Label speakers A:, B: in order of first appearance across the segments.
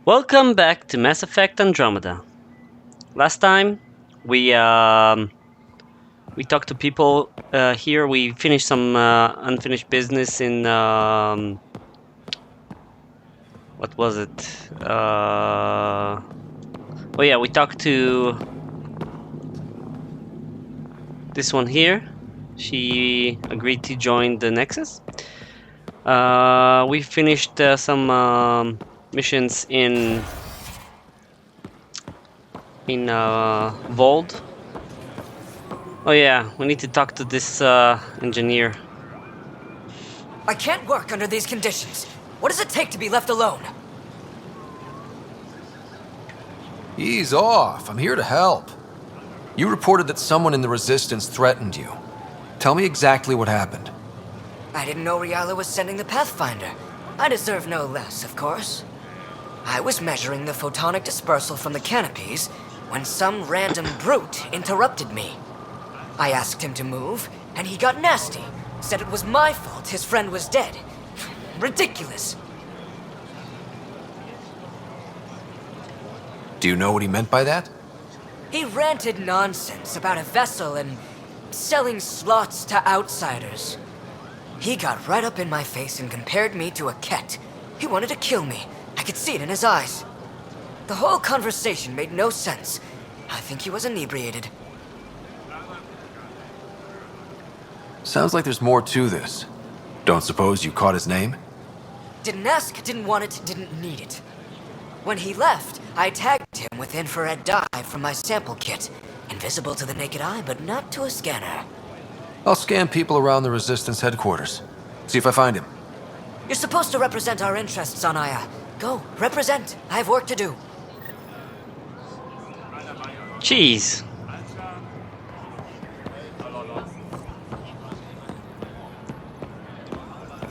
A: Welcome back to Mass Effect Andromeda. Last time we talked to people here. We finished some unfinished business in what was it? Oh yeah, we talked to this one here. She agreed to join the Nexus. We finished some missions in Vold. Oh yeah, we need to talk to this engineer.
B: I can't work under these conditions. What does it take to be left alone?
C: Ease off. I'm here to help. You reported that someone in the Resistance threatened you. Tell me exactly what happened.
B: I didn't know Riala was sending the Pathfinder. I deserve no less, of course. I was measuring the photonic dispersal from the canopies when some random brute interrupted me. I asked him to move, and he got nasty. Said it was my fault his friend was dead. Ridiculous.
C: Do you know what he meant by that?
B: He ranted nonsense about a vessel and selling slots to outsiders. He got right up in my face and compared me to a cat. He wanted to kill me. I could see it in his eyes. The whole conversation made no sense. I think he was inebriated.
C: Sounds like there's more to this. Don't suppose you caught his name?
B: Didn't ask, didn't want it, didn't need it. When he left, I tagged him with infrared dye from my sample kit. Invisible to the naked eye, but not to a scanner.
C: I'll scan people around the Resistance headquarters. See if I find him.
B: You're supposed to represent our interests on Aya. Go, represent. I have work to do.
A: Jeez.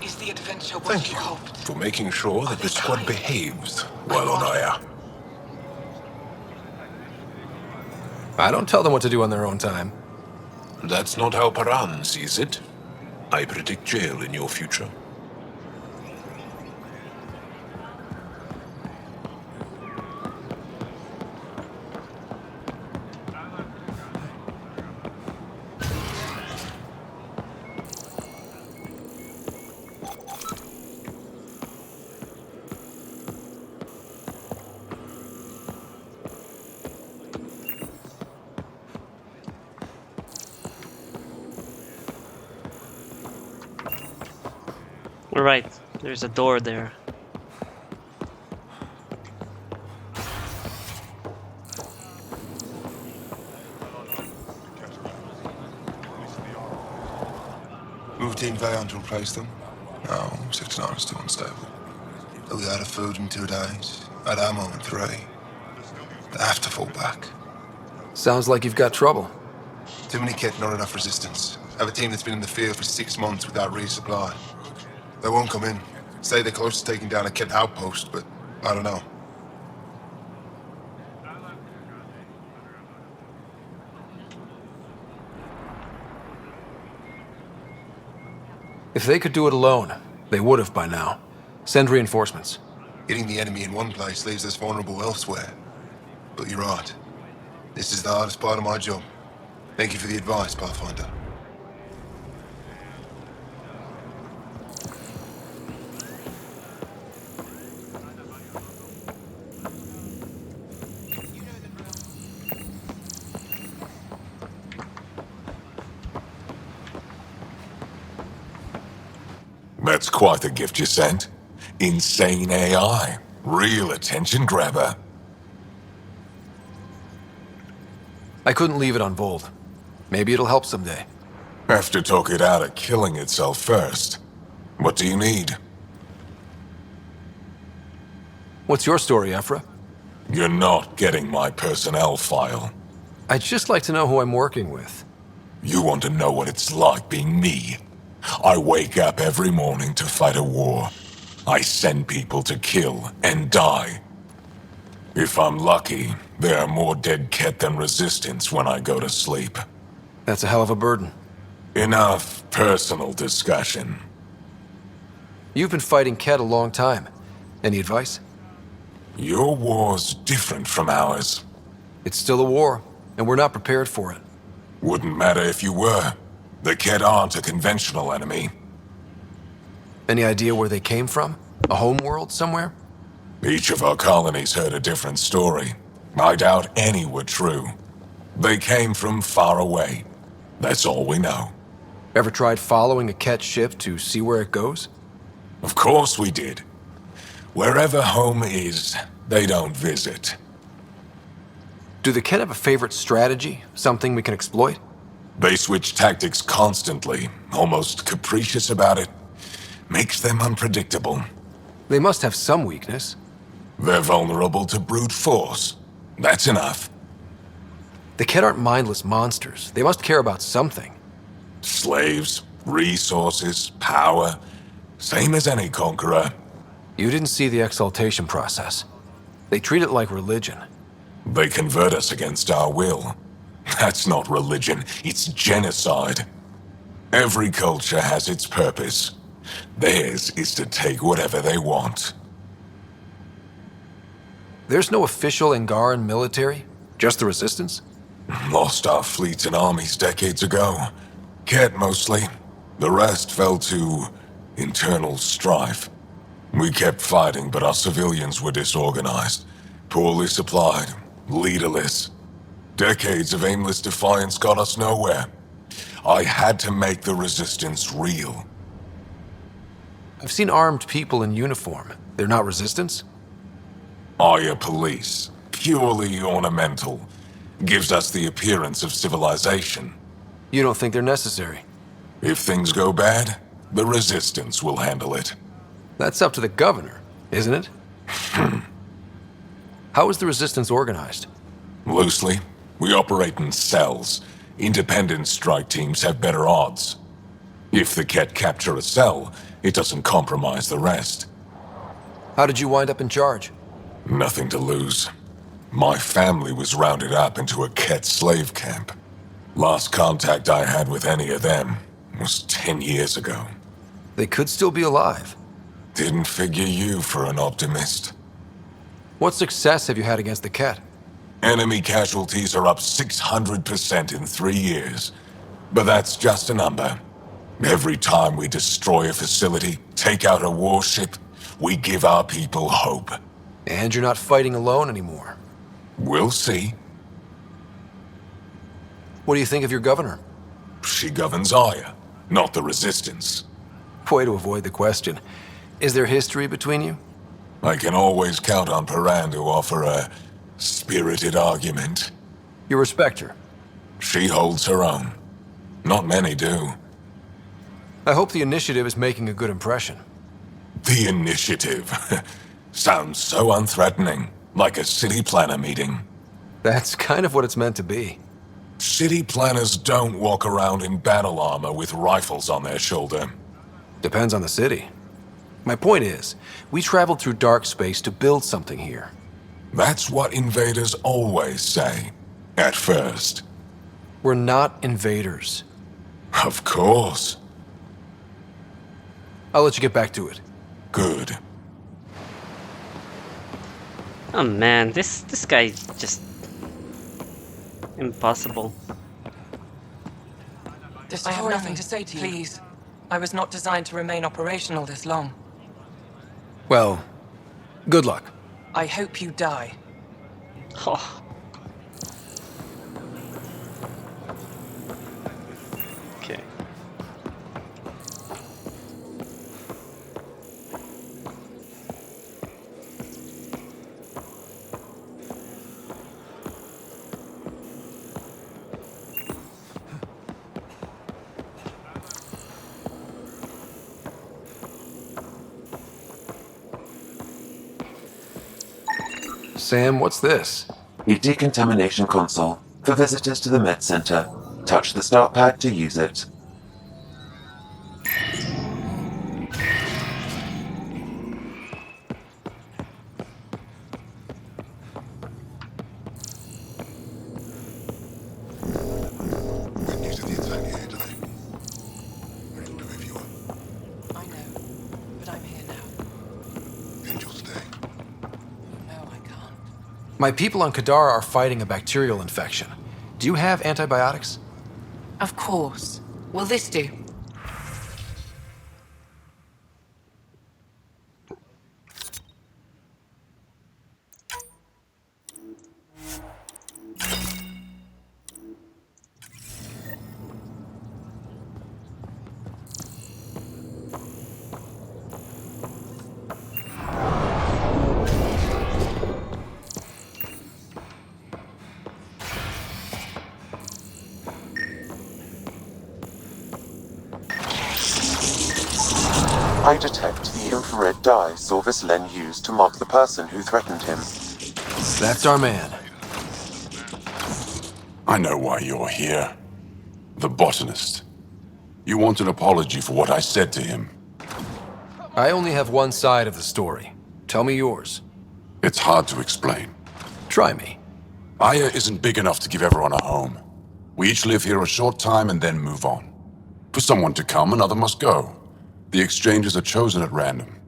B: Is the adventure what
D: Thank you
B: hoped?
D: for making sure that the squad behaves while on Aya.
C: I don't tell them what to do on their own time.
D: That's not how Paran sees it. I predict jail in your future.
A: All right, there's a door there.
E: Routine variant to replace them? No, 69 is too unstable. They'll be out of food in 2 days, out of ammo in 3. They have to fall back.
C: Sounds like you've got trouble.
E: Too many kit, not enough resistance. I have a team that's been in the field for 6 months without resupply. They won't come in. Say they're close to taking down a kit outpost, but I don't know.
C: If they could do it alone, they would have by now. Send reinforcements.
E: Hitting the enemy in one place leaves us vulnerable elsewhere. But you're right. This is the hardest part of my job. Thank you for the advice, Pathfinder.
D: That's quite the gift you sent. Insane AI. Real attention grabber.
C: I couldn't leave it on Vold. Maybe it'll help someday.
D: Have to talk it out of killing itself first. What do you need?
C: What's your story, Ephra?
D: You're not getting my personnel file.
C: I'd just like to know who I'm working with.
D: You want to know what it's like being me? I wake up every morning to fight a war. I send people to kill and die. If I'm lucky, there are more dead Ket than Resistance when I go to sleep.
C: That's a hell of a burden.
D: Enough personal discussion.
C: You've been fighting Ket a long time. Any advice?
D: Your war's different from ours.
C: It's still a war, and we're not prepared for it.
D: Wouldn't matter if you were. The Kett aren't a conventional enemy.
C: Any idea where they came from? A home world somewhere?
D: Each of our colonies heard a different story. I doubt any were true. They came from far away. That's all we know.
C: Ever tried following a Kett ship to see where it goes?
D: Of course we did. Wherever home is, they don't visit.
C: Do the Kett have a favorite strategy? Something we can exploit?
D: They switch tactics constantly, almost capricious about it. Makes them unpredictable.
C: They must have some weakness.
D: They're vulnerable to brute force. That's enough.
C: The Kett aren't mindless monsters. They must care about something.
D: Slaves, resources, power. Same as any conqueror.
C: You didn't see the exaltation process. They treat it like religion.
D: They convert us against our will. That's not religion, it's genocide. Every culture has its purpose. Theirs is to take whatever they want.
C: There's no official Angaran military? Just the Resistance?
D: Lost our fleets and armies decades ago. Kett mostly. The rest fell to internal strife. We kept fighting, but our civilians were disorganized, poorly supplied, leaderless. Decades of aimless defiance got us nowhere. I had to make the Resistance real.
C: I've seen armed people in uniform. They're not Resistance?
D: Aya police, purely ornamental. Gives us the appearance of civilization.
C: You don't think they're necessary?
D: If things go bad, the Resistance will handle it.
C: That's up to the governor, isn't it? How is the Resistance organized?
D: Loosely, we operate in cells. Independent strike teams have better odds. If the Kett capture a cell, it doesn't compromise the rest.
C: How did you wind up in charge?
D: Nothing to lose. My family was rounded up into a Kett slave camp. Last contact I had with any of them was 10 years ago.
C: They could still be alive.
D: Didn't figure you for an optimist.
C: What success have you had against the Kett?
D: Enemy casualties are up 600% in 3 years. But that's just a number. Every time we destroy a facility, take out a warship, we give our people hope.
C: And you're not fighting alone anymore.
D: We'll see.
C: What do you think of your governor?
D: She governs Aya, not the Resistance.
C: Way to avoid the question. Is there history between you?
D: I can always count on Paran to offer a spirited argument.
C: You respect her.
D: She holds her own. Not many do.
C: I hope the initiative is making a good impression.
D: The initiative. Sounds so unthreatening, like a city planner meeting.
C: That's kind of what it's meant to be.
D: City planners don't walk around in battle armor with rifles on their shoulder.
C: Depends on the city. My point is, we traveled through dark space to build something here.
D: That's what invaders always say. At first.
C: We're not invaders.
D: Of course.
C: I'll let you get back to it.
D: Good.
A: Oh man, this guy just impossible.
F: I have nothing to say to you. Please. I was not designed to remain operational this long.
C: Well, good luck.
F: I hope you die.
A: Oh. Okay.
C: Sam, what's this?
G: A decontamination console for visitors to the Med Center. Touch the start pad to use it.
E: Good news of the attack here today. Ready to review it.
F: I know, but I'm here now.
E: And you'll stay.
F: No,
C: My people on Kadara are fighting a bacterial infection. Do you have antibiotics?
F: Of course. Will this do?
G: I detect the infrared dye Sorvis Len used to mark the person who threatened him.
C: That's our man.
D: I know why you're here. The botanist. You want an apology for what I said to him.
C: I only have one side of the story. Tell me yours.
D: It's hard to explain.
C: Try me.
D: Aya isn't big enough to give everyone a home. We each live here a short time and then move on. For someone to come, another must go. The exchanges are chosen at random.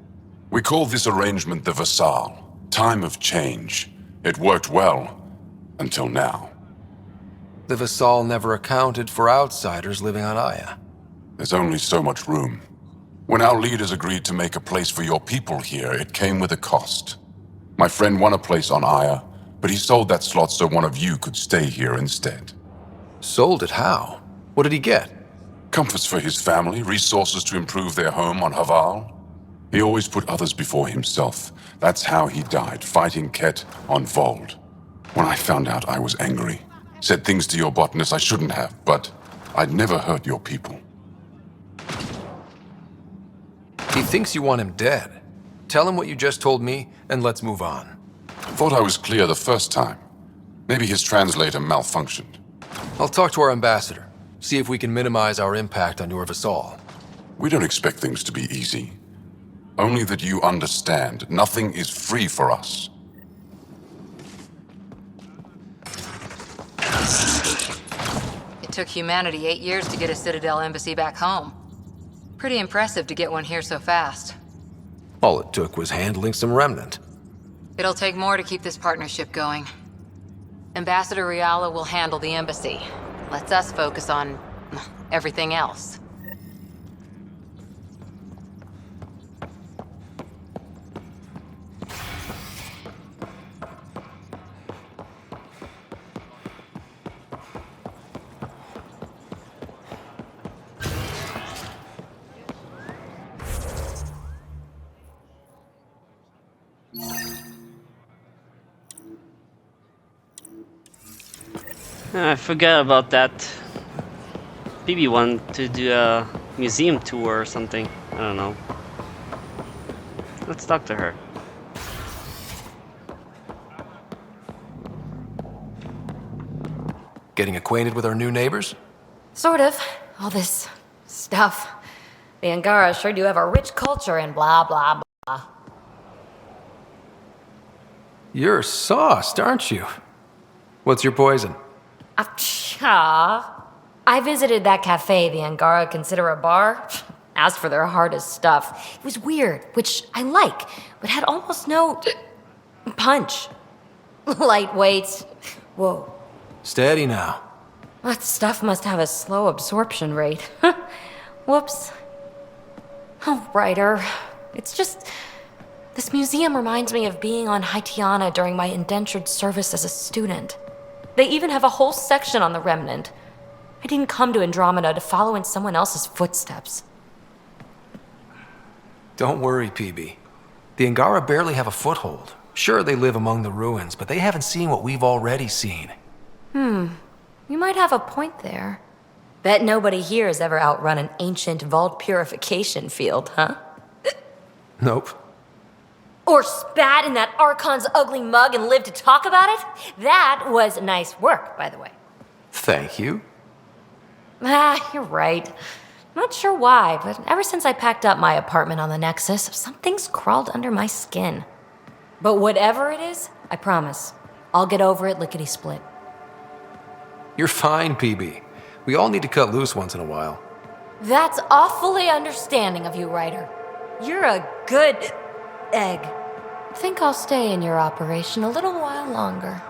D: We call this arrangement the Vassal, time of change. It worked well, until now.
C: The Vassal never accounted for outsiders living on Aya.
D: There's only so much room. When our leaders agreed to make a place for your people here, it came with a cost. My friend won a place on Aya, but he sold that slot so one of you could stay here instead.
C: Sold it how? What did he get?
D: Comforts for his family, resources to improve their home on Haval. He always put others before himself. That's how he died, fighting Ket on Vold. When I found out, I was angry. Said things to your botanist I shouldn't have, but I'd never hurt your people.
C: He thinks you want him dead. Tell him what you just told me, and let's move on.
D: Thought I was clear the first time. Maybe his translator malfunctioned.
C: I'll talk to our ambassador. See if we can minimize our impact on your Vassal.
D: We don't expect things to be easy. Only that you understand, nothing is free for us.
H: It took humanity 8 years to get a Citadel embassy back home. Pretty impressive to get one here so fast.
C: All it took was handling some remnant.
H: It'll take more to keep this partnership going. Ambassador Riala will handle the embassy. Lets us focus on everything else.
A: I forgot about that. Peebee wanted to do a museum tour or something. I don't know. Let's talk to her.
C: Getting acquainted with our new neighbors?
I: Sort of. All this stuff. The Angara sure do have a rich culture and blah, blah, blah.
C: You're sauced, aren't you? What's your poison?
I: I visited that cafe the Angara consider a bar. Asked for their hardest stuff. It was weird, which I like, but had almost no punch. Lightweight. Whoa.
C: Steady now.
I: That stuff must have a slow absorption rate. Whoops. Oh, Ryder. It's just... This museum reminds me of being on Haitiana during my indentured service as a student. They even have a whole section on the Remnant. I didn't come to Andromeda to follow in someone else's footsteps.
C: Don't worry, Peebee. The Angara barely have a foothold. Sure, they live among the ruins, but they haven't seen what we've already seen.
I: You might have a point there. Bet nobody here has ever outrun an ancient vault purification field, huh?
C: Nope.
I: Or spat in that Archon's ugly mug and lived to talk about it? That was nice work, by the way.
C: Thank you.
I: You're right. Not sure why, but ever since I packed up my apartment on the Nexus, something's crawled under my skin. But whatever it is, I promise, I'll get over it lickety-split.
C: You're fine, Peebee. We all need to cut loose once in a while.
I: That's awfully understanding of you, Ryder. You're a good egg. Think I'll stay in your operation a little while longer.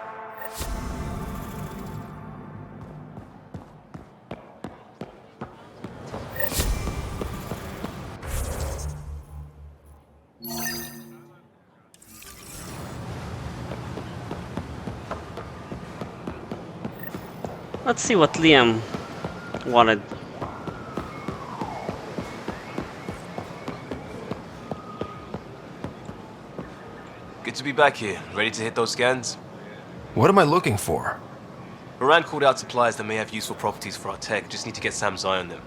A: Let's see what Liam wanted.
J: Good to be back here. Ready to hit those scans?
C: What am I looking for?
J: Moran called out supplies that may have useful properties for our tech. Just need to get Sam's eye on them.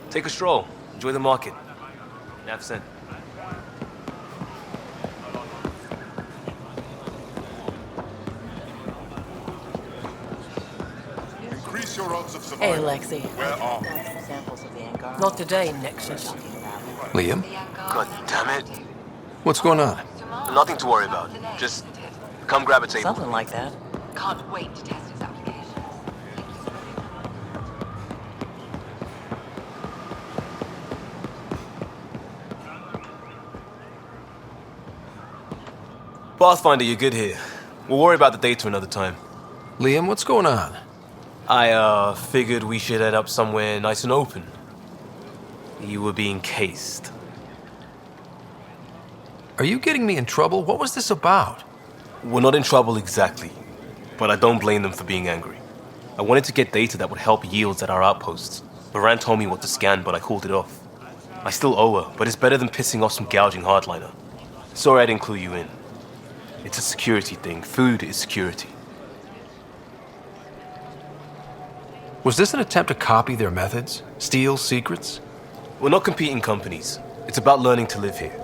J: Take a stroll. Enjoy the market. Nav sent.
E: Increase your odds of
F: Hey,
E: survival.
F: Alexei.
E: Where are we?
F: Not today, Nexus.
C: Liam?
J: God damn it.
C: What's going on?
J: Nothing to worry about. Just come grab a table.
F: Something like that.
H: Can't wait to test his application.
J: Pathfinder, you're good here. We'll worry about the data another time.
C: Liam, what's going on?
J: I, figured we should head up somewhere nice and open. You were being cased.
C: Are you getting me in trouble? What was this about?
J: We're not in trouble exactly, but I don't blame them for being angry. I wanted to get data that would help yields at our outposts. Moran told me what to scan, but I called it off. I still owe her, but it's better than pissing off some gouging hardliner. Sorry I didn't clue you in. It's a security thing. Food is security.
C: Was this an attempt to copy their methods? Steal secrets?
J: We're not competing companies. It's about learning to live here.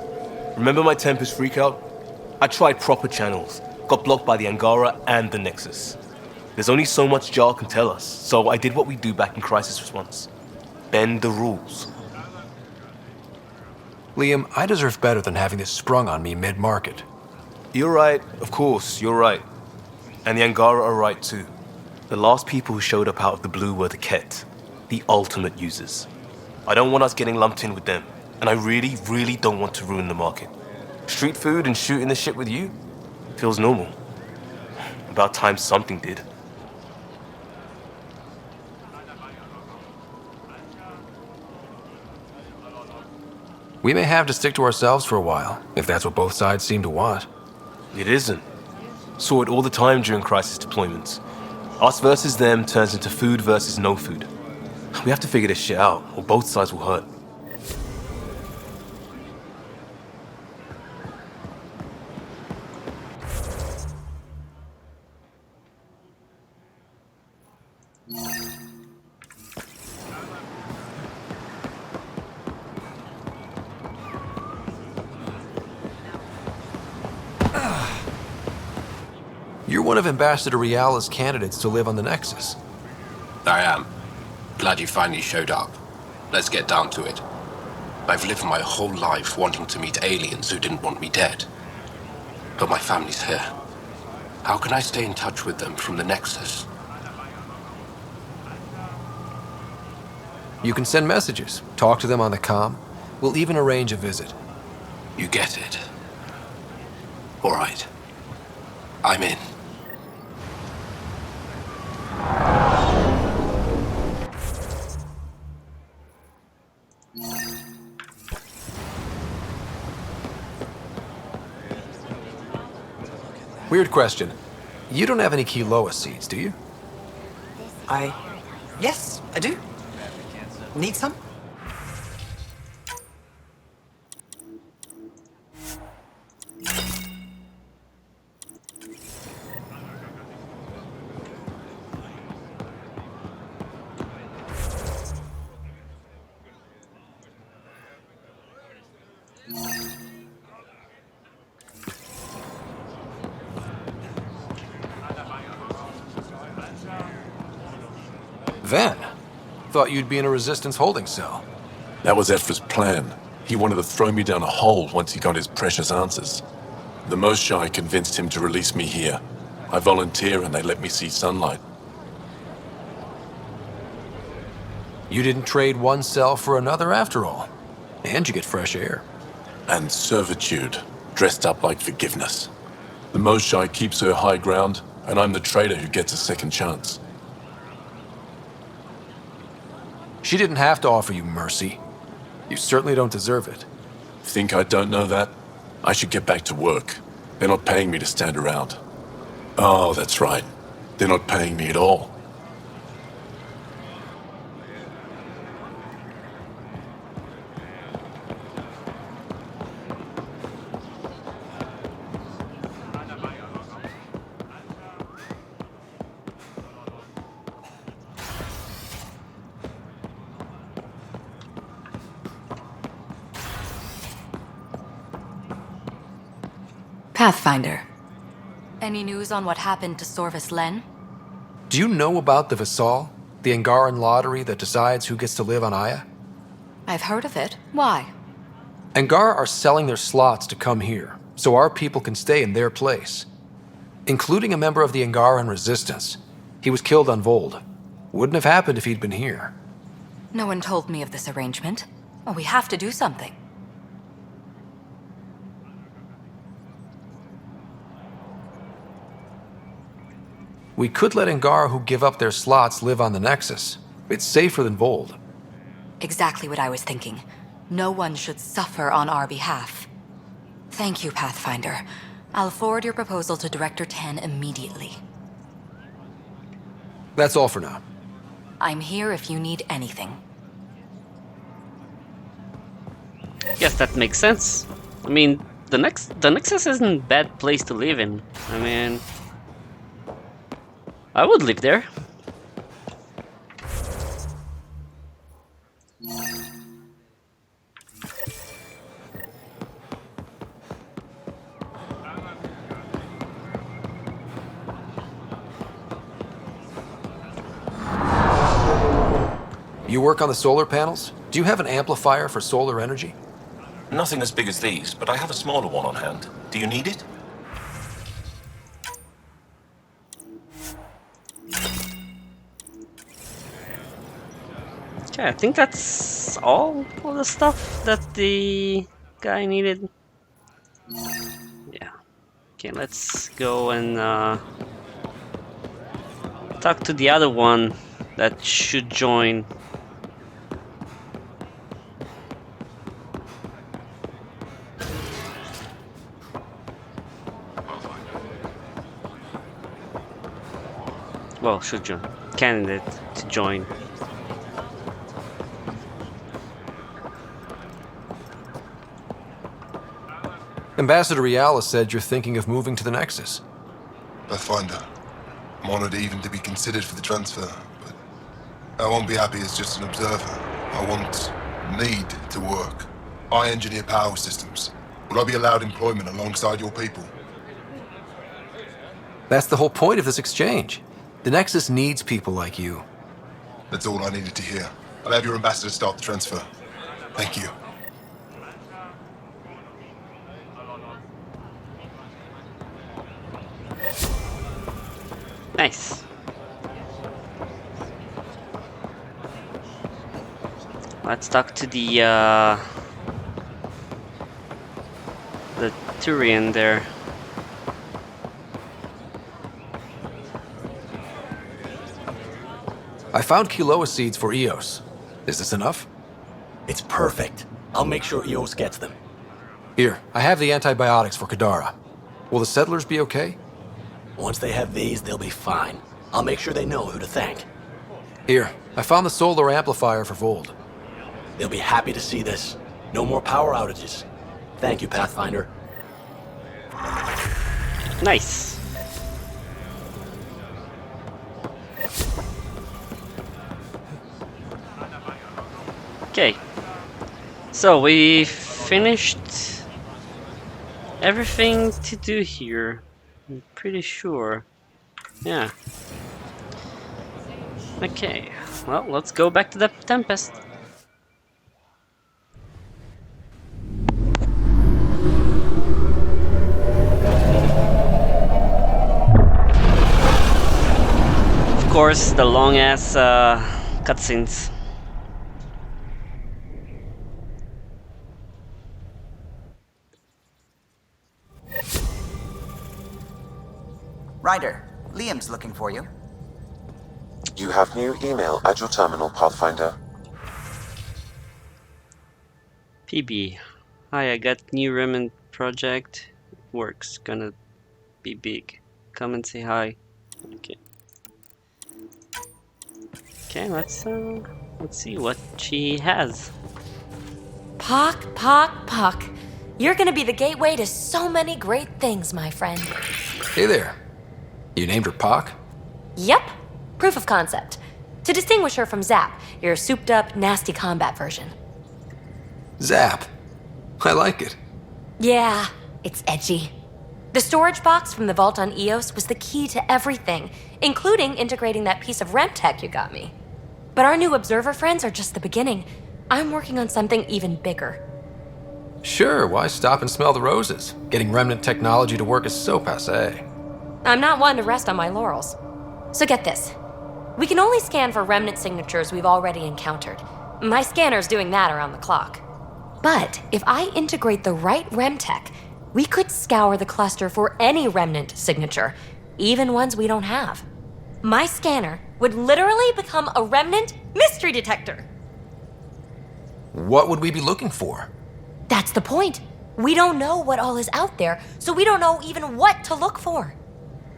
J: Remember my Tempest freakout? I tried proper channels, got blocked by the Angara and the Nexus. There's only so much Jar can tell us, so I did what we do back in crisis response. Bend the rules.
C: Liam, I deserve better than having this sprung on me mid-market.
J: You're right, of course, you're right. And the Angara are right too. The last people who showed up out of the blue were the Ket, the ultimate users. I don't want us getting lumped in with them, and I really, really don't want to ruin the market. Street food and shooting the shit with you feels normal. About time something did.
C: We may have to stick to ourselves for a while, if that's what both sides seem to want.
J: It isn't. Saw it all the time during crisis deployments. Us versus them turns into food versus no food. We have to figure this shit out, or both sides will hurt.
C: You're one of Ambassador Riala's candidates to live on the Nexus.
K: I am. Glad you finally showed up. Let's get down to it. I've lived my whole life wanting to meet aliens who didn't want me dead. But my family's here. How can I stay in touch with them from the Nexus?
C: You can send messages, talk to them on the comm. We'll even arrange a visit.
K: You get it. All right. I'm in.
C: Weird question. You don't have any Kiloa seeds, do you?
F: Yes, I do. Need some?
C: Ven, thought you'd be in a Resistance holding cell.
D: That was Ephra's plan. He wanted to throw me down a hole once he got his precious answers. The Moshae convinced him to release me here. I volunteer and they let me see sunlight.
C: You didn't trade one cell for another after all. And you get fresh air.
D: And servitude. dressed up like forgiveness. The Moshae keeps her high ground, and I'm the traitor who gets a second chance.
C: She didn't have to offer you mercy. You certainly don't deserve it.
D: Think I don't know that? I should get back to work. They're not paying me to stand around. Oh, that's right. They're not paying me at all.
I: Pathfinder. Any news on what happened to Sorvis Len?
C: Do you know about the Vassal? The Angaran lottery that decides who gets to live on Aya?
I: I've heard of it. Why?
C: Angara are selling their slots to come here, so our people can stay in their place. Including a member of the Angaran resistance. He was killed on Vold. Wouldn't have happened if he'd been here.
I: No one told me of this arrangement. Well, we have to do something.
C: We could let Angara who give up their slots live on the Nexus. It's safer than Vold.
I: Exactly what I was thinking. No one should suffer on our behalf. Thank you, Pathfinder. I'll forward your proposal to Director 10 immediately.
C: That's all for now.
I: I'm here if you need anything.
A: Yes, that makes sense. I mean, the Nexus isn't a bad place to live in. I mean, I would live there.
C: You work on the solar panels? Do you have an amplifier for solar energy?
L: Nothing as big as these, but I have a smaller one on hand. Do you need it?
A: Okay, I think that's all of the stuff that the guy needed. Yeah. Okay, let's go and talk to the other one that should join. Well, should join. Candidate to join.
C: Ambassador Riala said you're thinking of moving to the Nexus.
E: Pathfinder. I'm honored even to be considered for the transfer, but I won't be happy as just an observer. Need to work. I engineer power systems. Will I be allowed employment alongside your people?
C: That's the whole point of this exchange. The Nexus needs people like you.
E: That's all I needed to hear. I'll have your ambassador start the transfer. Thank you.
A: Nice. Let's talk to the Turian there.
C: I found Kiloa seeds for Eos. Is this enough?
M: It's perfect. I'll make sure Eos gets them.
C: Here, I have the antibiotics for Kadara. Will the settlers be okay?
M: Once they have these, they'll be fine. I'll make sure they know who to thank.
C: Here, I found the solar amplifier for Vold.
M: They'll be happy to see this. No more power outages. Thank you, Pathfinder.
A: Nice. Okay. So we finished everything to do here. I'm pretty sure. Yeah. Okay. Well, let's go back to the Tempest. Of course, the long ass cutscenes.
N: Ryder, Liam's looking for you.
G: You have new email at your terminal, Pathfinder.
A: Peebee. Hi, I got new remnant project. Works. Gonna be big. Come and say hi. Okay. Okay, let's see what she has.
I: Puck. You're gonna be the gateway to so many great things, my friend.
C: Hey there. You named her Pac?
I: Yep. Proof of concept. To distinguish her from Zap, your souped-up, nasty combat version.
C: Zap. I like it.
I: Yeah, it's edgy. The storage box from the vault on Eos was the key to everything, including integrating that piece of REM tech you got me. But our new observer friends are just the beginning. I'm working on something even bigger.
C: Sure, why stop and smell the roses? Getting remnant technology to work is so passé.
I: I'm not one to rest on my laurels. So get this. We can only scan for remnant signatures we've already encountered. My scanner's doing that around the clock. But if I integrate the right REM tech, we could scour the cluster for any remnant signature, even ones we don't have. My scanner would literally become a remnant mystery detector.
C: What would we be looking for?
I: That's the point. We don't know what all is out there, so we don't know even what to look for.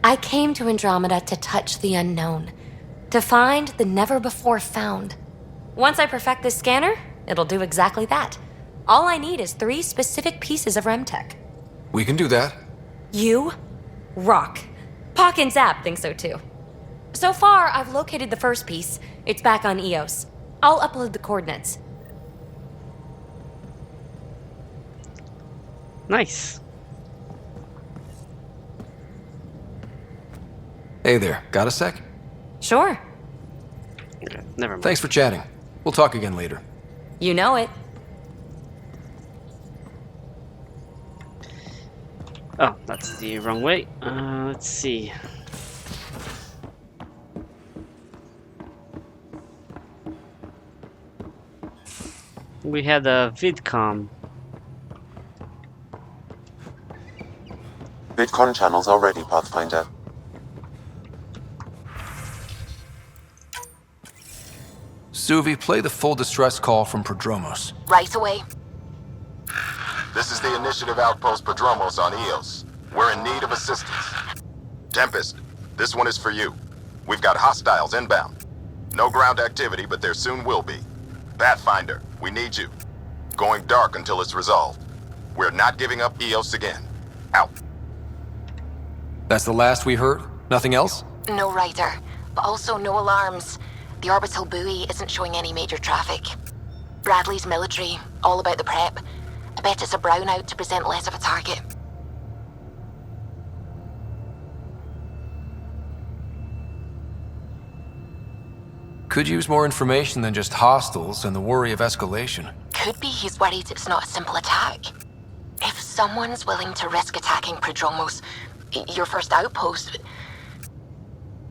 I: I came to Andromeda to touch the unknown, to find the never-before-found. Once I perfect this scanner, it'll do exactly that. All I need is 3 specific pieces of REM tech.
C: We can do that.
I: You rock. Pock and Zap think so too. So far, I've located the first piece. It's back on Eos. I'll upload the coordinates.
A: Nice.
C: Hey there, got a sec?
I: Sure.
A: Okay, never mind.
C: Thanks for chatting. We'll talk again later.
I: You know it.
A: Oh, that's the wrong way. Let's see. We had a vidcom.
G: VidCon channels are ready, Pathfinder.
C: Suvi, play the full distress call from Prodromos.
H: Right away.
O: This is the Initiative Outpost Prodromos on Eos. We're in need of assistance. Tempest, this one is for you. We've got hostiles inbound. No ground activity, but there soon will be. Pathfinder, we need you. Going dark until it's resolved. We're not giving up Eos again. Out.
C: That's the last we heard? Nothing else?
H: No rider, but also no alarms. The orbital buoy isn't showing any major traffic. Bradley's military, all about the prep. I bet it's a brownout to present less of a target.
C: Could use more information than just hostiles and the worry of escalation.
H: Could be he's worried it's not a simple attack. If someone's willing to risk attacking Prodromos, your first outpost...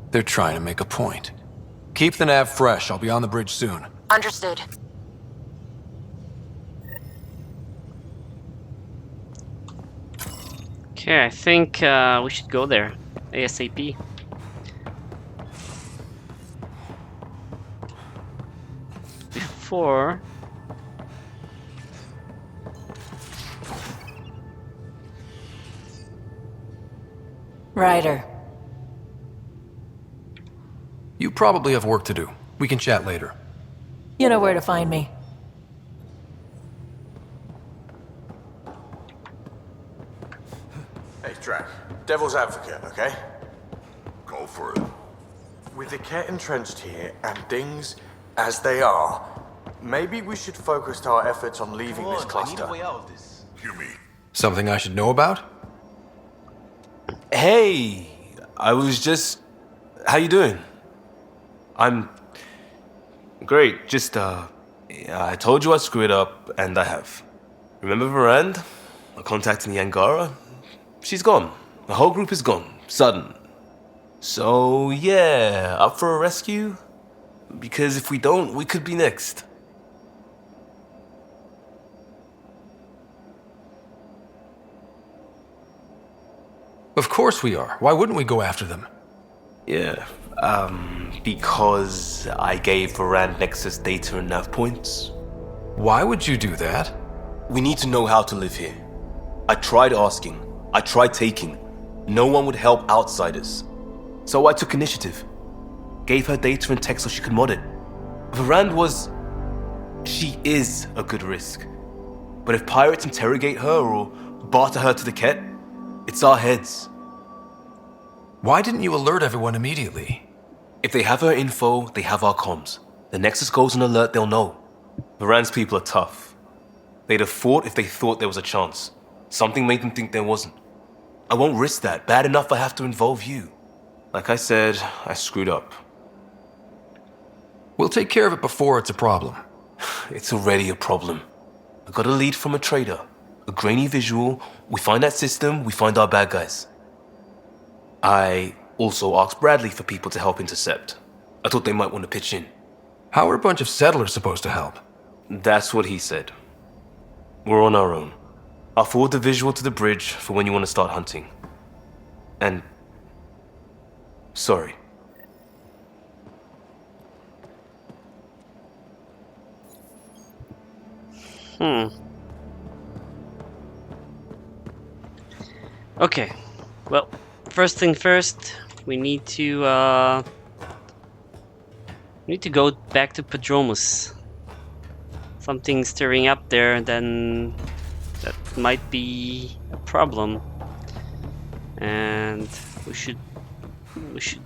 C: They're trying to make a point. Keep the nav fresh. I'll be on the bridge soon.
H: Understood.
A: Okay, I think we should go there. ASAP. Before...
F: Ryder.
C: You probably have work to do. We can chat later.
F: You know where to find me.
P: Hey, Drac. Devil's advocate, okay?
O: Go for it.
P: With the Ket entrenched here and things as they are, maybe we should focus our efforts on leaving this cluster.
D: You mean?
C: Something I should know about?
J: Hey, I was just... How you doing? I'm... Great, just, I told you I'd screw it up, and I have. Remember Varand? I contacted the Angara? She's gone. The whole group is gone. Sudden. So, yeah, up for a rescue? Because if we don't, we could be next.
C: Of course we are. Why wouldn't we go after them?
J: Yeah, because I gave Varand Nexus data and nav points.
C: Why would you do that?
J: We need to know how to live here. I tried asking. I tried taking. No one would help outsiders. So I took initiative. Gave her data and tech so she could mod it. Varand was... She is a good risk. But if pirates interrogate her or barter her to the Ket, it's our heads.
C: Why didn't you alert everyone immediately?
J: If they have her info, they have our comms. The Nexus goes on alert, they'll know. Varand's people are tough. They'd have fought if they thought there was a chance. Something made them think there wasn't. I won't risk that. Bad enough I have to involve you. Like I said, I screwed up.
C: We'll take care of it before it's a problem.
J: It's already a problem. I got a lead from a trader. A grainy visual. We find that system, we find our bad guys. I also asked Bradley for people to help intercept. I thought they might want to pitch in.
C: How are a bunch of settlers supposed to help?
J: That's what he said. We're on our own. I'll forward the visual to the bridge for when you want to start hunting. And... sorry.
A: Okay. Well, first thing first, we need to go back to Padromus. Something's stirring up there, then that might be a problem. And we should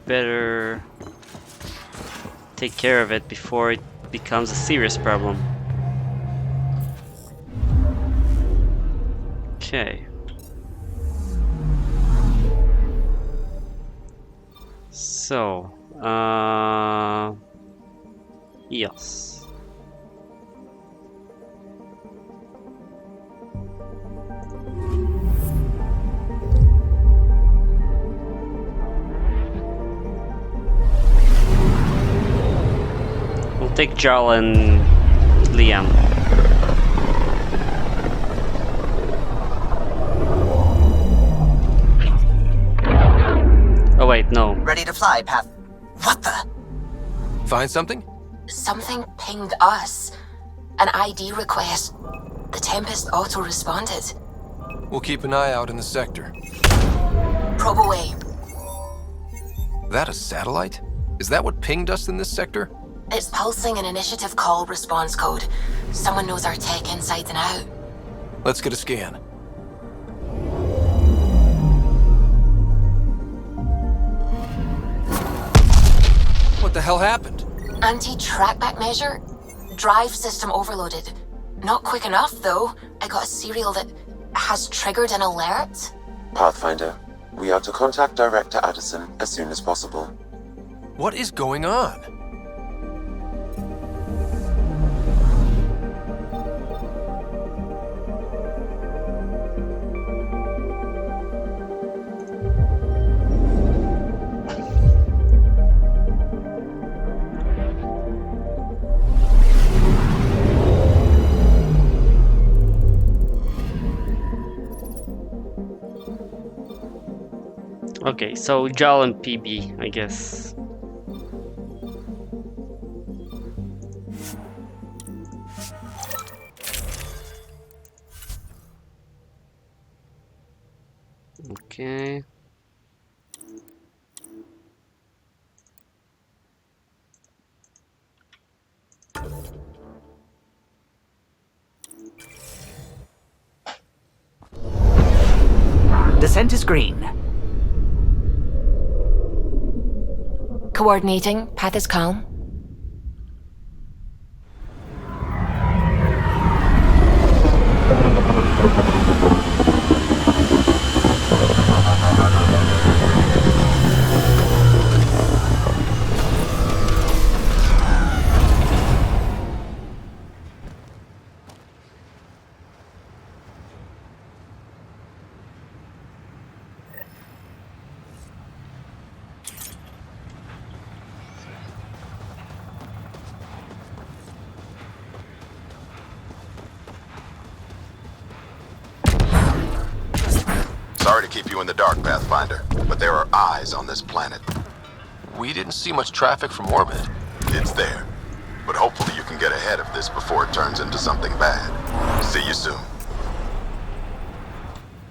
A: better take care of it before it becomes a serious problem. Okay. So, yes. We'll take Jarl and Liam. Oh wait, no.
N: Ready to fly, Path. What the?
C: Find something?
H: Something pinged us. An ID request. The Tempest auto-responded.
C: We'll keep an eye out in the sector.
H: Probe away.
C: That a satellite? Is that what pinged us in this sector?
H: It's pulsing an initiative call response code. Someone knows our tech inside and out.
C: Let's get a scan. What the hell happened?
H: Anti-trackback measure? Drive system overloaded. Not quick enough, though. I got a serial that has triggered an alert.
G: Pathfinder, we are to contact Director Addison as soon as possible.
C: What is going on?
A: Okay, so Jarl and Peebee, I guess. Okay.
N: Descent is green.
H: Coordinating. Path is calm.
O: Sorry to keep you in the dark, Pathfinder, but there are eyes on this planet.
C: We didn't see much traffic from orbit.
O: It's there. But hopefully you can get ahead of this before it turns into something bad. See you soon.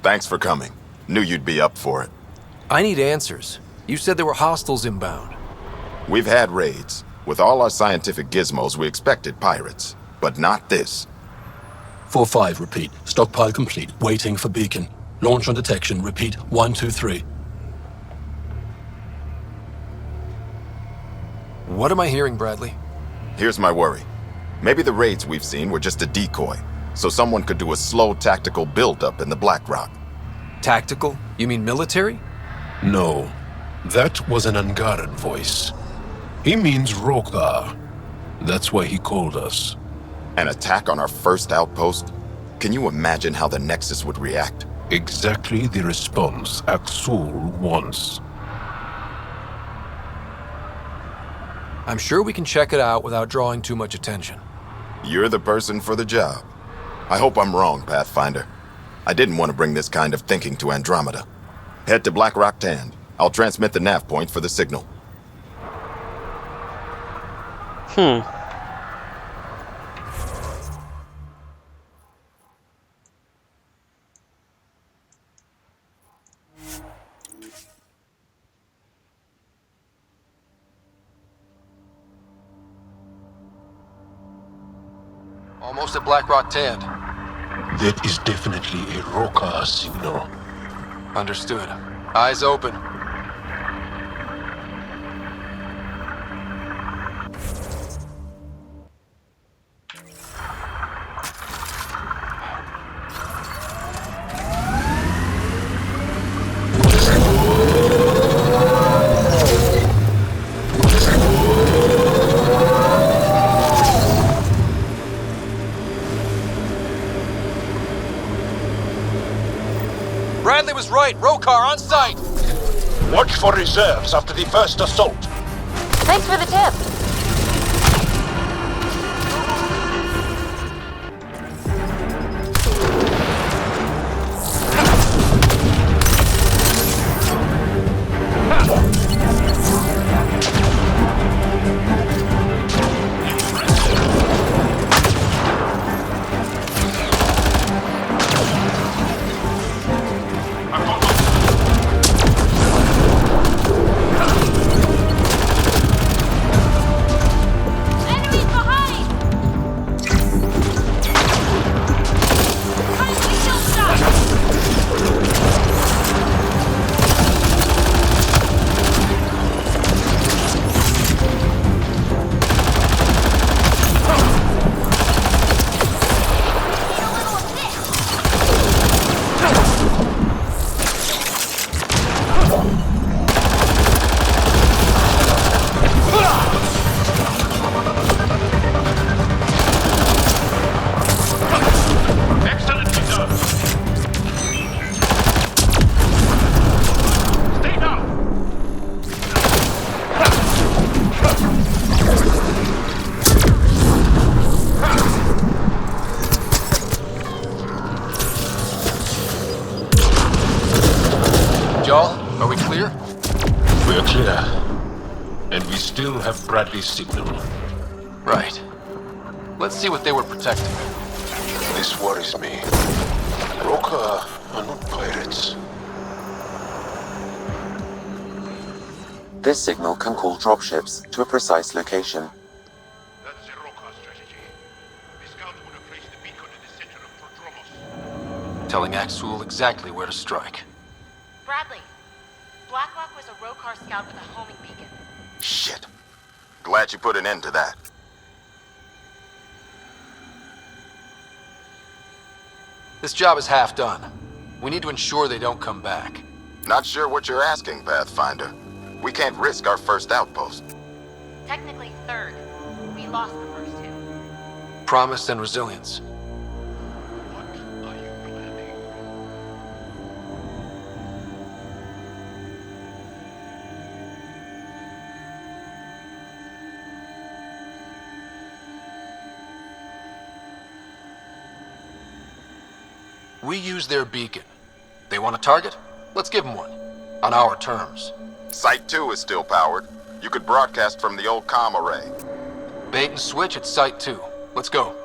O: Thanks for coming. Knew you'd be up for it.
C: I need answers. You said there were hostiles inbound.
O: We've had raids. With all our scientific gizmos, we expected pirates. But not this.
Q: 4-5, repeat. Stockpile complete. Waiting for beacon. Launch on detection. Repeat. 1, 2, 3.
C: What am I hearing, Bradley?
O: Here's my worry. Maybe the raids we've seen were just a decoy, so someone could do a slow tactical build-up in the Black Rock.
C: Tactical? You mean military?
Q: No. That was an Angaran voice. He means Rokar. That's why he called us.
O: An attack on our first outpost? Can you imagine how the Nexus would react?
Q: Exactly the response Axul wants.
C: I'm sure we can check it out without drawing too much attention.
O: You're the person for the job. I hope I'm wrong, Pathfinder. I didn't want to bring this kind of thinking to Andromeda. Head to Black Rock Tand. I'll transmit the nav point for the signal.
C: Almost at Black Rock Tand.
Q: That is definitely a Rokar signal.
C: Understood. Eyes open. Bradley was right. Rokar on site.
Q: Watch for reserves after the first assault.
I: Thanks for the tip.
C: Are we clear?
Q: We're clear. And we still have Bradley's signal.
C: Right. Let's see what they were protecting.
Q: This worries me. Rokar are not pirates.
G: This signal can call dropships to a precise location.
Q: That's the Rokar strategy. The scout would have placed the beacon in the center of Prodromos.
C: Telling Axul exactly where to strike.
I: Bradley, Blackrock was a Rokar scout with a homing beacon.
O: Shit. Glad you put an end to that.
C: This job is half done. We need to ensure they don't come back.
O: Not sure what you're asking, Pathfinder. We can't risk our first outpost.
I: Technically third. We lost the first two.
C: Promise and resilience.
Q: What are you planning?
C: We use their beacon. They want a target? Let's give them one. On our terms.
O: Site 2 is still powered. You could broadcast from the old comm array.
C: Bait and switch at Site 2. Let's go.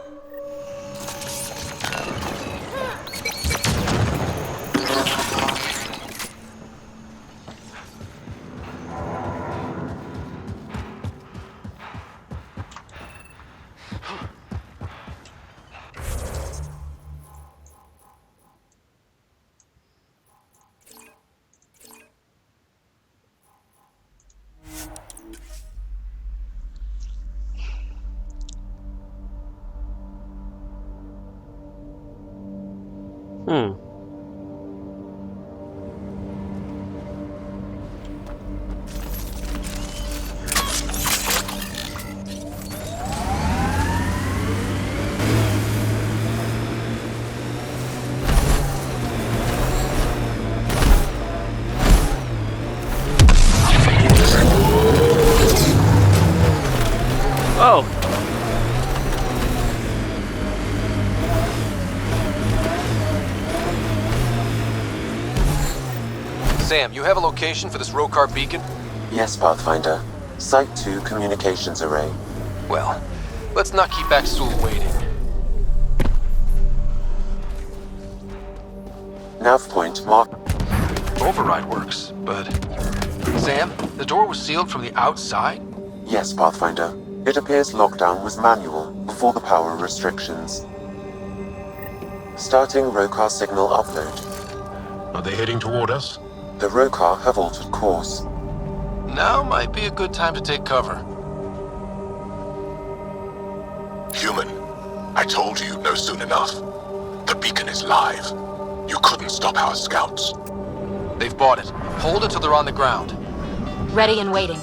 A: Oh.
C: Sam, you have a location for this Rokar beacon?
G: Yes, Pathfinder. Site 2 communications array.
C: Well, let's not keep Axul waiting.
G: Nav point mark.
C: Override works, but... Sam, the door was sealed from the outside?
G: Yes, Pathfinder. It appears lockdown was manual before the power restrictions. Starting Rokar signal upload.
Q: Are they heading toward us?
G: The Rokar have altered course.
C: Now might be a good time to take cover.
D: Human, I told you no soon enough. The beacon is live. You couldn't stop our scouts.
C: They've bought it. Hold it till they're on the ground.
I: Ready and waiting.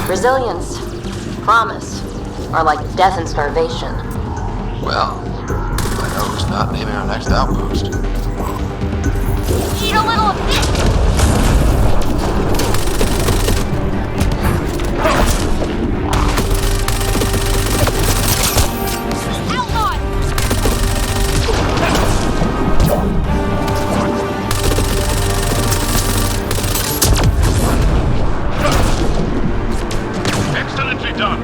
H: Resilience, promise, are like death and starvation.
C: Well, I know who's not naming our next outpost.
H: Eat a little of this!
Q: Excellently done.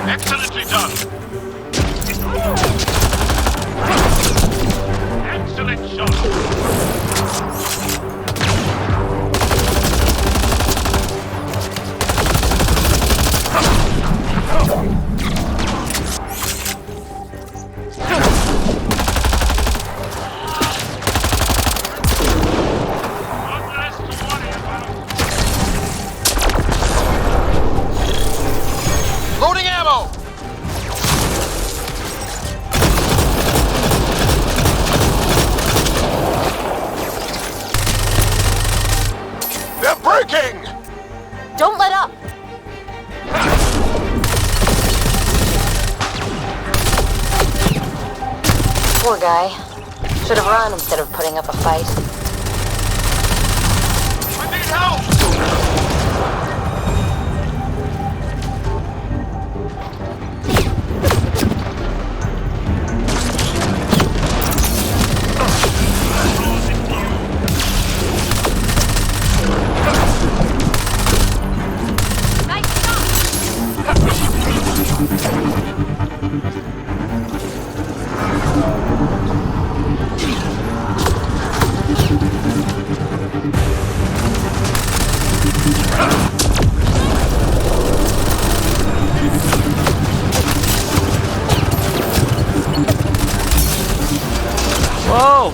Q: Excellently done. Excellent shot.
C: Loading ammo!
H: Poor guy. Should have run instead of putting up a fight.
R: I need help!
A: Whoa!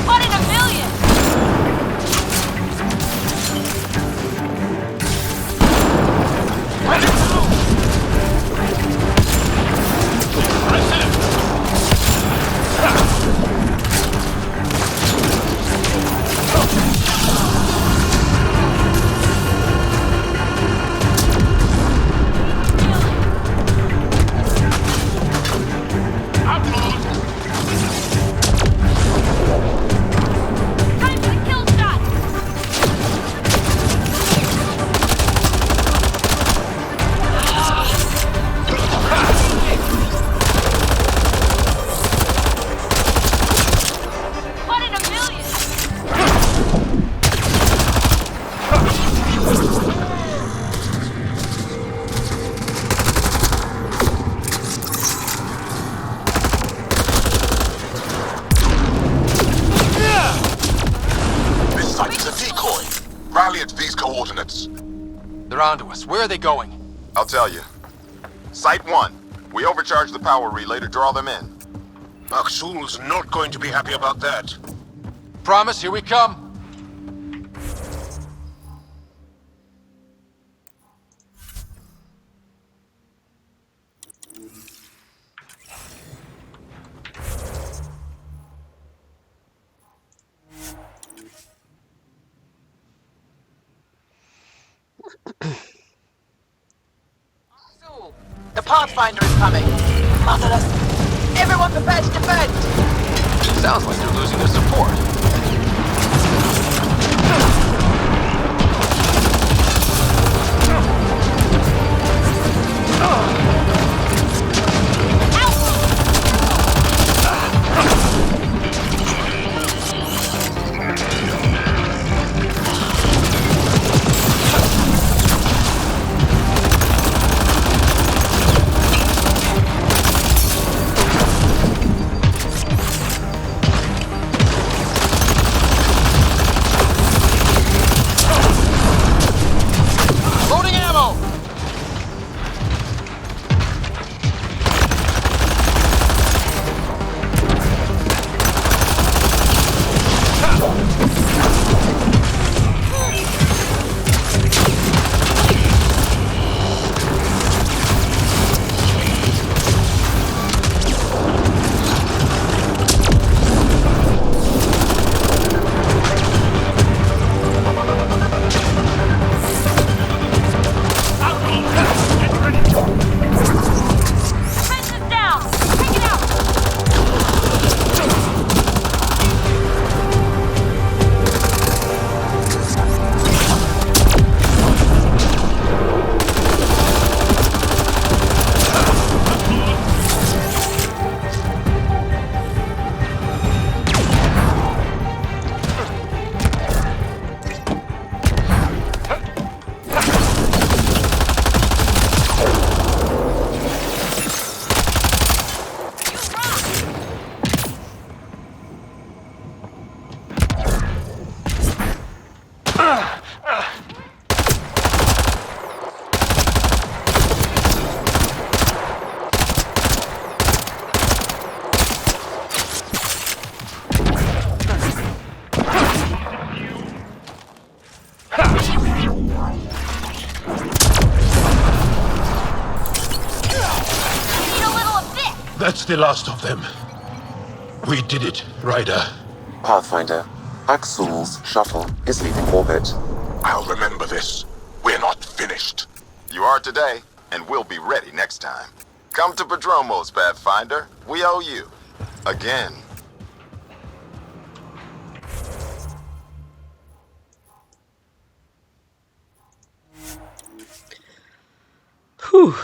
R: One in a million!
O: Rally at these coordinates.
C: They're onto us. Where are they going?
O: I'll tell you. Site 1. We overcharged the power relay to draw them in.
Q: Maksul's not going to be happy about that.
C: Promise, here we come.
N: The Pathfinder is coming. Motherless. Everyone prepared to defend.
C: Sounds like they're losing their support.
Q: That's the last of them. We did it, Ryder.
G: Pathfinder, Axul's shuttle is leaving orbit.
O: I'll remember this. We're not finished. You are today, and we'll be ready next time. Come to Prodromos, Pathfinder. We owe you. Again.
A: Whew.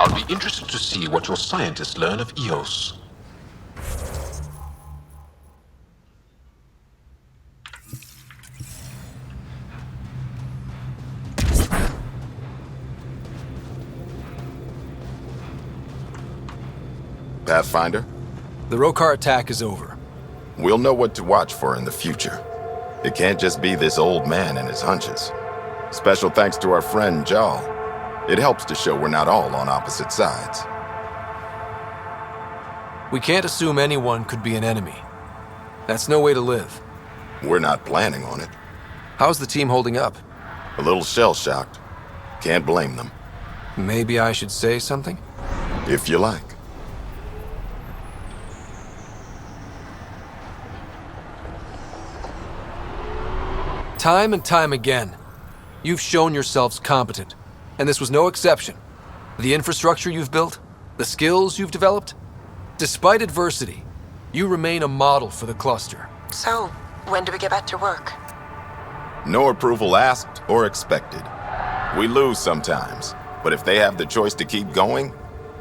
Q: I'll be interested to see what your scientists learn of Eos.
O: Pathfinder?
C: The Rokar attack is over.
O: We'll know what to watch for in the future. It can't just be this old man and his hunches. Special thanks to our friend Jal. It helps to show we're not all on opposite sides.
C: We can't assume anyone could be an enemy. That's no way to live.
O: We're not planning on it.
C: How's the team holding up?
O: A little shell-shocked. Can't blame them.
C: Maybe I should say something?
O: If you like.
C: Time and time again, you've shown yourselves competent, and this was no exception. The infrastructure you've built, the skills you've developed, despite adversity, you remain a model for the cluster.
F: So, when do we get back to work?
O: No approval asked or expected. We lose sometimes, but if they have the choice to keep going,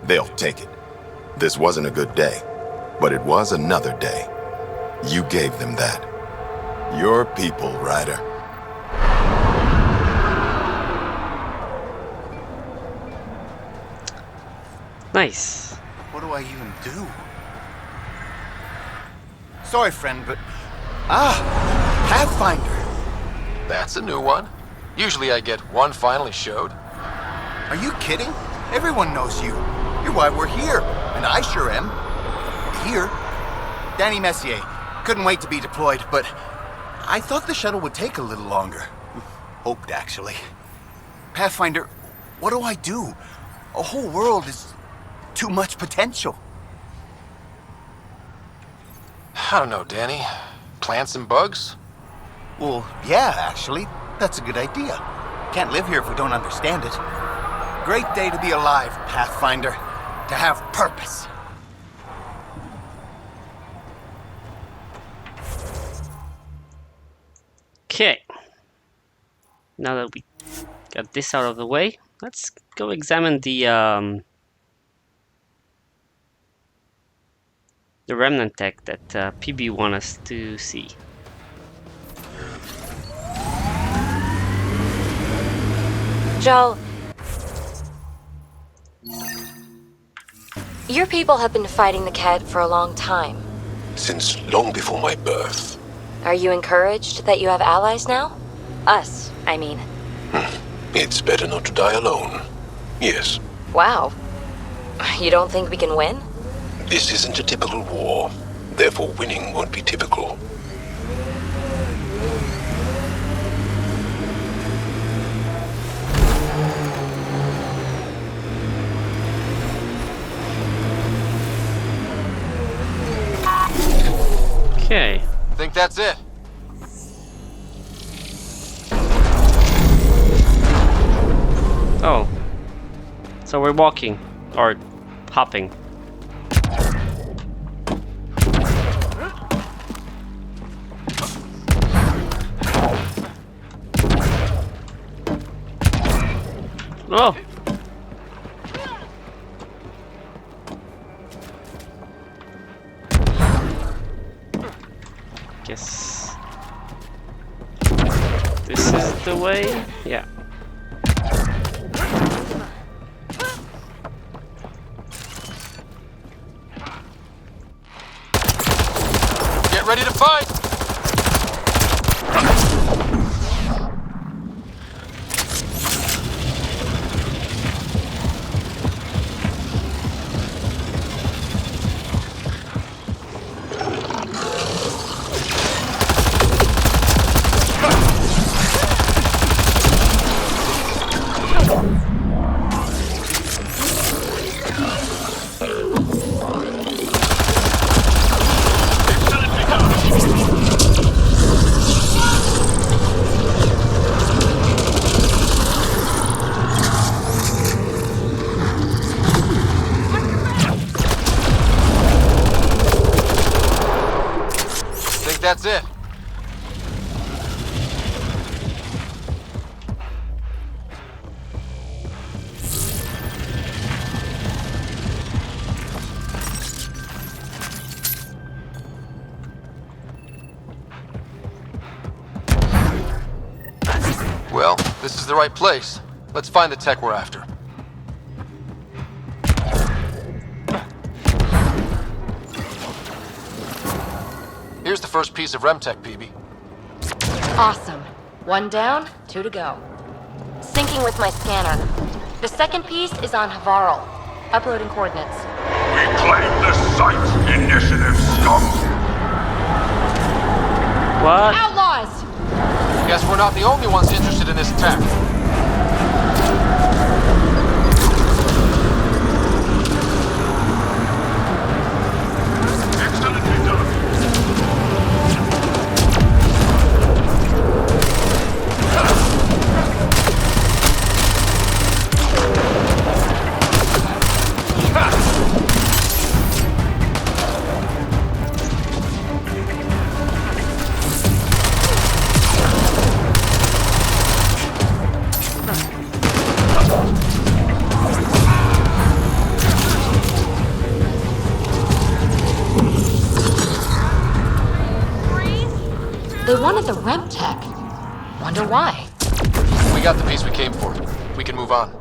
O: they'll take it. This wasn't a good day, but it was another day. You gave them that. Your people, Ryder.
A: Nice.
S: What do I even do? Sorry, friend, but... Pathfinder!
C: That's a new one. Usually I get one finally showed.
S: Are you kidding? Everyone knows you. You're why we're here, and I sure am. Here? Danny Messier. Couldn't wait to be deployed, but I thought the shuttle would take a little longer. Hoped, actually. Pathfinder, what do I do? A whole world is too much potential.
C: I don't know, Danny. Plants and bugs?
S: Well, yeah, actually. That's a good idea. Can't live here if we don't understand it. Great day to be alive, Pathfinder. To have purpose.
A: Okay. Now that we got this out of the way, let's go examine the remnant tech that Peebee wants us to see.
I: Joel, your people have been fighting the Kett for a long time.
Q: Since long before my birth.
I: Are you encouraged that you have allies now? Us, I mean.
Q: It's better not to die alone. Yes.
I: Wow. You don't think we can win?
Q: This isn't a typical war. Therefore, winning won't be typical.
A: Okay.
C: Think that's it.
A: Oh. So we're walking. Or hopping. Oh! Guess this is the way? Yeah.
C: Get ready to fight! it. Well, this is the right place. Let's find the tech we're after. Here's the first piece of RemTech, Peebee.
I: Awesome. 1 down, 2 to go. Syncing with my scanner. The second piece is on Havarl. Uploading coordinates.
R: Reclaim the site, initiative scum!
A: What?
I: Outlaws!
C: Guess we're not the only ones interested in this tech.
R: Excellently done.
I: They wanted the RemTech. Wonder why.
C: We got the piece we came for. We can move on.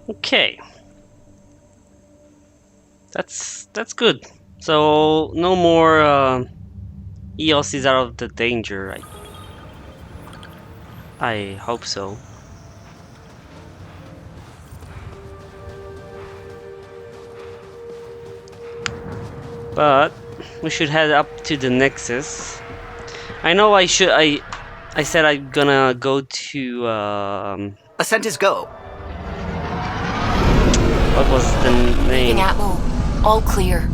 A: Okay. That's good. So no more EOS is out of the danger. I hope so. But we should head up to the Nexus. I know I said I'm gonna go to
S: Ascent is go.
A: what was the name?
H: Atmo. All clear.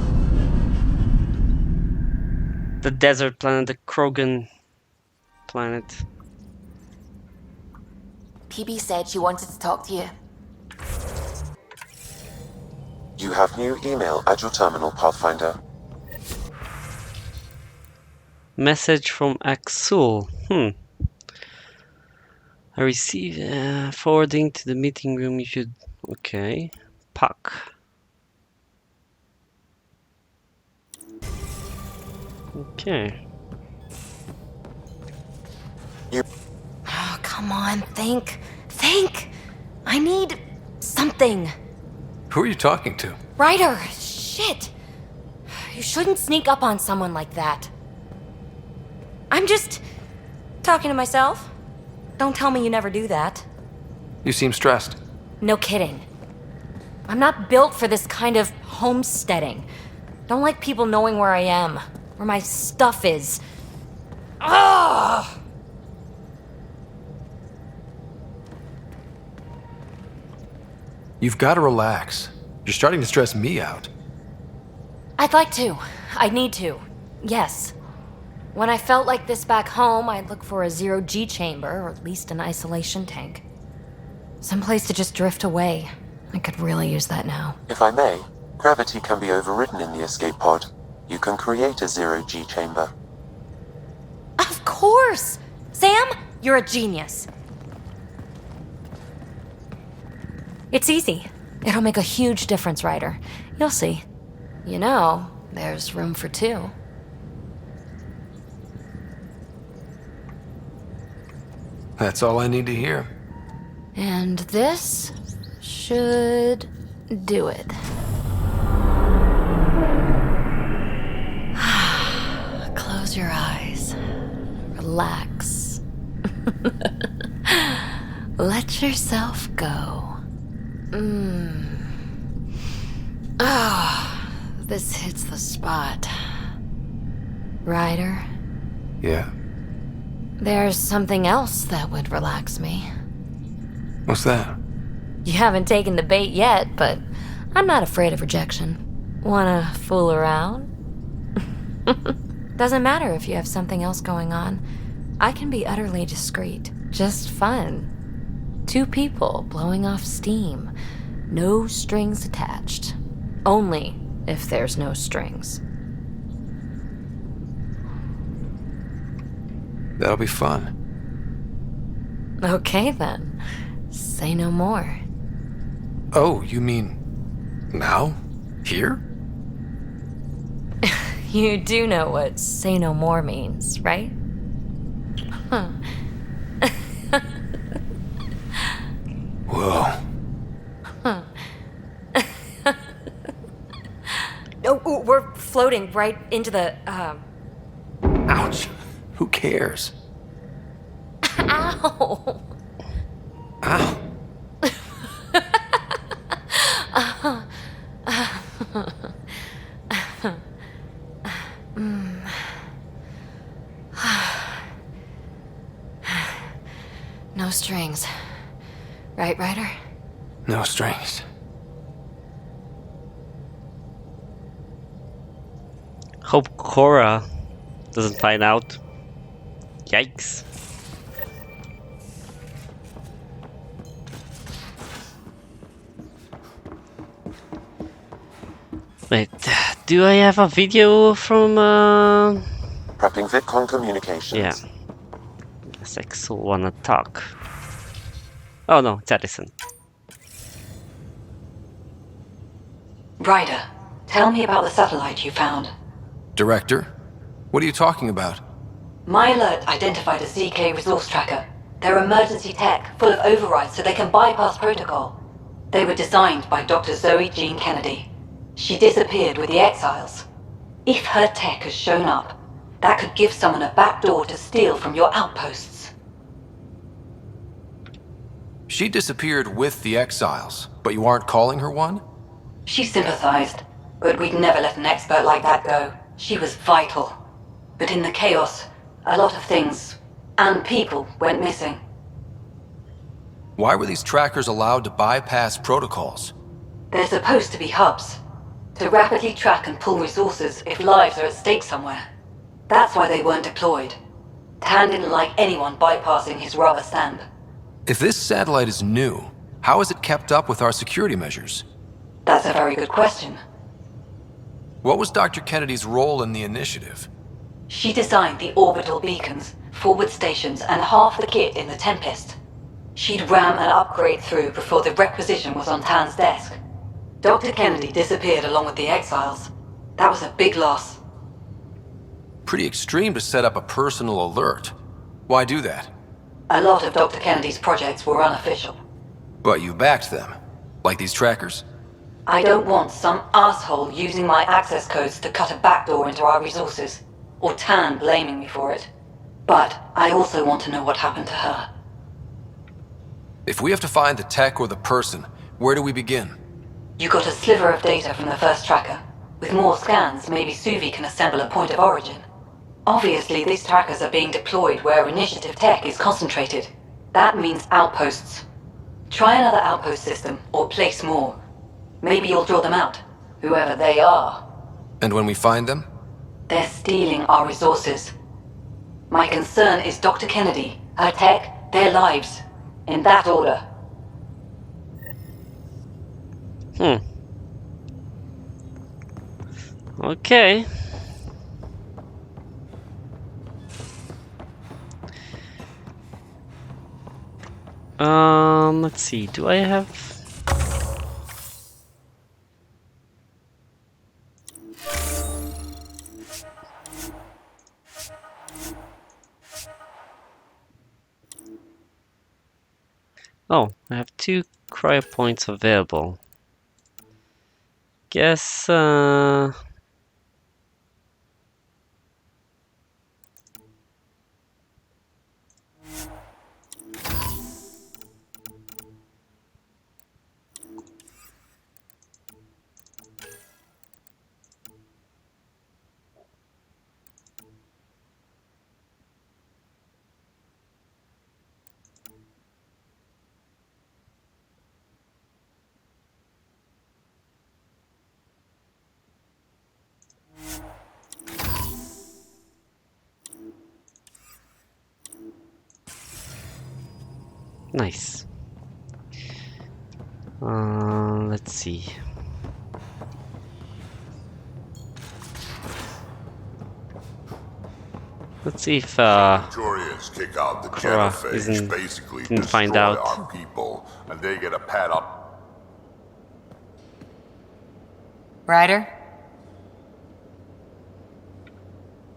A: The desert planet, the Krogan planet.
H: Peebee said she wanted to talk to you.
G: You have new email at your terminal, Pathfinder.
A: Message from Axul. I received forwarding to the meeting room. You should. Okay. Puck. Okay.
I: Oh, come on, think. I need something.
C: Who are you talking to?
I: Ryder, shit. You shouldn't sneak up on someone like that. I'm just talking to myself. Don't tell me you never do that.
C: You seem stressed.
I: No kidding. I'm not built for this kind of homesteading. Don't like people knowing where I am, where my stuff is. Ugh!
C: You've got to relax. You're starting to stress me out.
I: I'd like to. I need to. Yes. When I felt like this back home, I'd look for a zero-G chamber, or at least an isolation tank. Someplace to just drift away. I could really use that now.
G: If I may, gravity can be overridden in the escape pod. You can create a zero-G chamber.
I: Of course! Sam, you're a genius. It's easy. It'll make a huge difference, Ryder. You'll see. You know, there's room for 2.
C: That's all I need to hear.
I: And this should do it. Close your eyes. Relax. Let yourself go. Ah, this hits the spot. Ryder,
C: Yeah.
I: there's something else that would relax me.
C: What's that?
I: You haven't taken the bait yet, but I'm not afraid of rejection. Wanna fool around? Doesn't matter if you have something else going on. I can be utterly discreet. Just fun. 2 people blowing off steam. No strings attached. Only if there's no strings.
C: That'll be fun.
I: Okay then. Say no more.
C: Oh, you mean now? Here?
I: You do know what say no more means, right? Huh.
C: Whoa.
I: Huh. No, we're floating right into the,
C: Ouch. Who cares?
I: Ow!
C: Ow.
I: No strings. Right, Ryder?
C: No strings.
A: Hope Cora doesn't find out. Yikes. Wait, do I have a video from
G: Prepping VidCon communications.
A: yeah. Sex wanna talk. Oh no, it's Addison.
T: Ryder, tell me about the satellite you found.
C: Director? What are you talking about?
T: My alert identified a ZK resource tracker. They're emergency tech, full of overrides so they can bypass protocol. They were designed by Dr. Zoe Jean Kennedy. She disappeared with the Exiles. If her tech has shown up, that could give someone a backdoor to steal from your outposts.
C: She disappeared with the Exiles, but you aren't calling her one?
T: She sympathized, but we'd never let an expert like that go. She was vital. But in the chaos, a lot of things, and people, went missing.
C: Why were these trackers allowed to bypass protocols?
T: They're supposed to be hubs, to rapidly track and pull resources if lives are at stake somewhere. That's why they weren't deployed. Tan didn't like anyone bypassing his rubber stamp.
C: If this satellite is new, how is it kept up with our security measures?
T: That's a very good question.
C: What was Dr. Kennedy's role in the initiative?
T: She designed the orbital beacons, forward stations, and half the kit in the Tempest. She'd ram an upgrade through before the requisition was on Tan's desk. Dr. Kennedy disappeared along with the Exiles. That was a big loss.
C: Pretty extreme to set up a personal alert. Why do that?
T: A lot of Dr. Kennedy's projects were unofficial.
C: But you backed them, like these trackers.
T: I don't want some asshole using my access codes to cut a backdoor into our resources, or Tan blaming me for it. But I also want to know what happened to her.
C: If we have to find the tech or the person, where do we begin?
T: You got a sliver of data from the first tracker. With more scans, maybe Suvi can assemble a point of origin. Obviously, these trackers are being deployed where initiative tech is concentrated. That means outposts. Try another outpost system, or place more. Maybe you'll draw them out, whoever they are.
C: And when we find them?
T: They're stealing our resources. My concern is Dr. Kennedy, her tech, their lives. In that order.
A: Okay. Let's see, do I have... Oh, I have 2 cryo points available. Guess, Nice. Let's see. Let's see if
R: Centurions kick out the
A: Cora
R: genophage, basically
A: didn't find
R: destroy
A: out.
R: our people, and they get a pat on.
U: Ryder?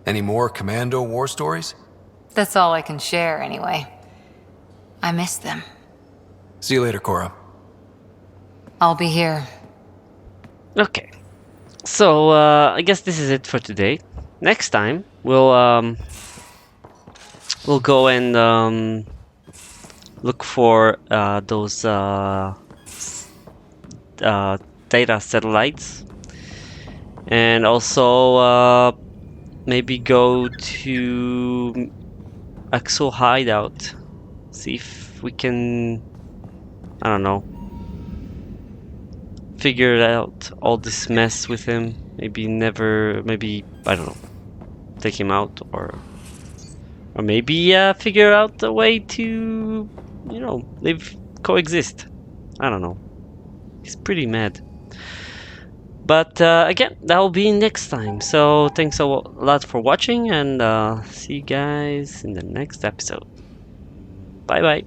C: Any more Commando war stories?
U: That's all I can share, anyway. I miss them.
C: See you later, Cora.
U: I'll be here.
A: Okay. So, I guess this is it for today. Next time, we'll go and look for those data satellites, and also maybe go to Axel hideout. See if we can, I don't know, figure out all this mess with him. Maybe I don't know, take him out, or maybe figure out a way to, you know, coexist. I don't know. He's pretty mad. But again, that will be next time. So thanks a lot for watching, and see you guys in the next episode. Bye bye.